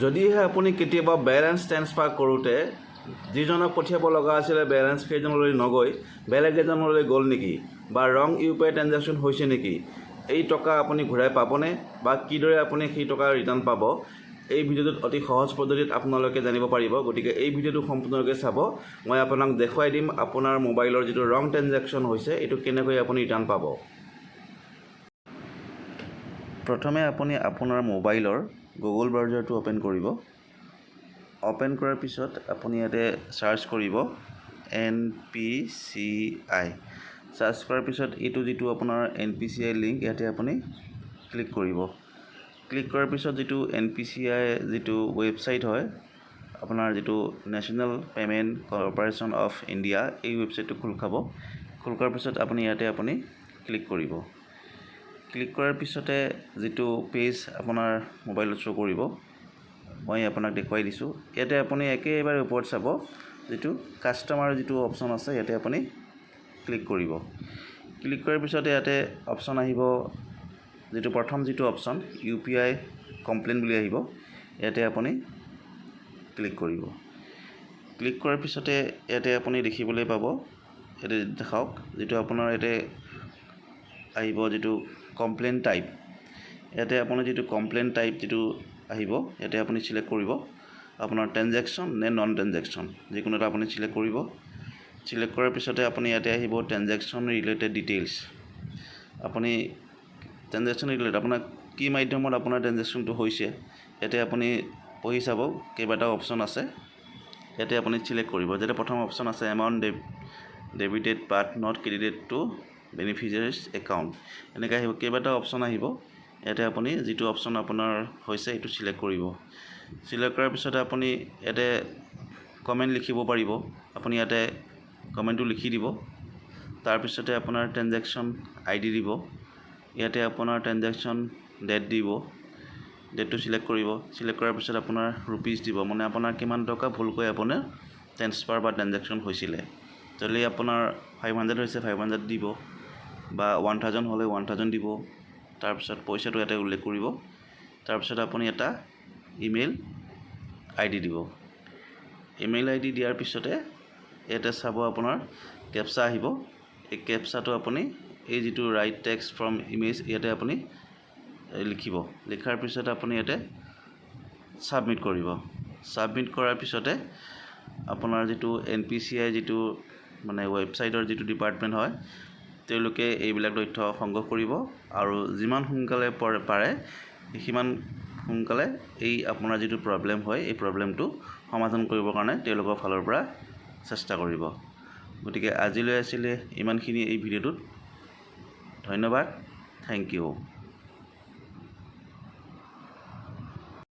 যদিহে আপুনি কেতিয়াবা বেলেঞ্চ ট্ৰেন্সফাৰ কৰোঁতে যিজনক পঠিয়াব লগা আছিলে বেলেঞ্চ সেইজনলৈ নগৈ বেলেগ এজনলৈ গ'ল নেকি বা ৰং ইউপিআই ট্ৰেঞ্জেকশ্যন হৈছে নেকি, এই টকা আপুনি ঘূৰাই পাবনে বা কিদৰে আপুনি সেই টকা ৰিটাৰ্ণ পাব, এই ভিডিঅ'টোত অতি সহজ পদ্ধতিত আপোনালোকে জানিব পাৰিব। গতিকে এই ভিডিঅ'টো সম্পূৰ্ণৰূপে চাব। মই আপোনাক দেখুৱাই দিম আপোনাৰ মোবাইলৰ যিটো ৰং ট্ৰেঞ্জেকশ্যন হৈছে এইটো কেনেকৈ আপুনি ৰিটাৰ্ণ পাব। প্ৰথমে আপুনি আপোনাৰ মোবাইলৰ গুগল ব্ৰাউজাৰটো অ'পেন কৰিব। অ'পেন কৰাৰ পিছত আপুনি ইয়াতে চাৰ্চ কৰিব NPCI। চাৰ্চ কৰাৰ পিছত এইটো যিটো আপোনাৰ NPCI লিংক ইয়াতে আপুনি ক্লিক কৰিব। ক্লিক কৰাৰ পিছত যিটো NPCI যিটো ৱেবছাইট হয় আপোনাৰ যিটো national payment corporation of India, এই ৱেবছাইটটো খোল খাব। খোল কৰাৰ পিছত আপুনি ইয়াতে ক্লিক কৰিব। ক্লিক কৰাৰ পিছতে যিটো পেজ আপোনাৰ মোবাইলত শ্ব' কৰিব, মই আপোনাক দেখুৱাই দিছোঁ। ইয়াতে আপুনি একেবাৰে ওপৰত চাব যিটো কাষ্টমাৰ যিটো অপশ্যন আছে ইয়াতে আপুনি ক্লিক কৰিব। ক্লিক কৰাৰ পিছতে ইয়াতে অপশ্যন আহিব, যিটো প্ৰথম যিটো অপশ্যন UPI কমপ্লেইন বুলি আহিব, ইয়াতে আপুনি ক্লিক কৰিব। ক্লিক কৰাৰ পিছতে ইয়াতে আপুনি দেখিবলৈ পাব, ইয়াতে দেখাওক যিটো আপোনাৰ ইয়াতে আহিব যিটো কমপ্লেইন টাইপ। ইয়াতে আপুনি যিটো কমপ্লেইন টাইপ যিটো আহিব ইয়াতে আপুনি চিলেক্ট কৰিব আপোনাৰ ট্ৰেঞ্জেকশ্যন নে নন ট্ৰেঞ্জেকশ্যন, যিকোনো এটা আপুনি চিলেক্ট কৰিব। চিলেক্ট কৰাৰ পিছতে আপুনি ইয়াতে আহিব ট্ৰেঞ্জেকশ্যন ৰিলেটেড ডিটেইলছ। আপুনি ট্ৰেঞ্জেকশ্যন ৰিলেটেড আপোনাৰ কি মাধ্যমত আপোনাৰ ট্ৰেঞ্জেকশ্যনটো হৈছে ইয়াতে আপুনি পঢ়ি চাব, কেইবাটাও অপশ্যন আছে। ইয়াতে আপুনি চিলেক্ট কৰিব। যাতে প্ৰথম অপশ্যন আছে amount debited but not credited to beneficiary's account, এনেকৈ আহিব, কেইবাটাও অপশ্যন আহিব। ইয়াতে আপুনি যিটো অপশ্যন আপোনাৰ হৈছে এইটো চিলেক্ট কৰিব। চিলেক্ট কৰাৰ পিছতে আপুনি ইয়াতে কমেণ্ট লিখিব পাৰিব। আপুনি ইয়াতে কমেণ্টটো লিখি দিব। তাৰপিছতে আপোনাৰ ট্ৰেঞ্জেকশ্যন ID দিব। ইয়াতে আপোনাৰ ট্ৰেঞ্জেকশ্যন ডেট দিব, ডেটটো চিলেক্ট কৰিব। চিলেক্ট কৰাৰ পিছত আপোনাৰ ৰুপিজ দিব, মানে আপোনাৰ কিমান টকা ভুলকৈ আপোনাৰ ট্ৰেন্সফাৰ বা ট্ৰেঞ্জেকশ্যন হৈছিলে। যদি আপোনাৰ 500 হৈছে 500 দিব বা 1000 হ'লে 1000 দিব। তাৰপিছত পইচাটো ইয়াতে উল্লেখ কৰিব। তাৰপিছত আপুনি এটা ইমেইল ID দিব। ইমেইল ID দিয়াৰ পিছতে ইয়াতে চাব আপোনাৰ কেপচা আহিব। এই কেপচাটো আপুনি এই যিটো ৰাইট টেক্সট ফ্ৰম ইমেজ ইয়াতে আপুনি লিখিব। লিখাৰ পিছতে আপুনি ইয়াতে ছাবমিট কৰিব। ছাবমিট কৰাৰ পিছতে আপোনাৰ যিটো NPCI যিটো মানে ৱেবছাইটৰ যিটো ডিপাৰ্টমেণ্ট হয় তেওঁলোকে এইবিলাক তথ্য সংগ্ৰহ কৰিব আৰু যিমান সোনকালে পাৰে সিমান সোনকালে এই আপোনাৰ যিটো প্ৰব্লেম হয় এই প্ৰব্লেমটো সমাধান কৰিবৰ কাৰণে তেওঁলোকৰ ফালৰ পৰা চেষ্টা কৰিব। গতিকে আজিলৈ আছিলে ইমানখিনি এই ভিডিঅ'টোত। ধন্যবাদ। Thank U.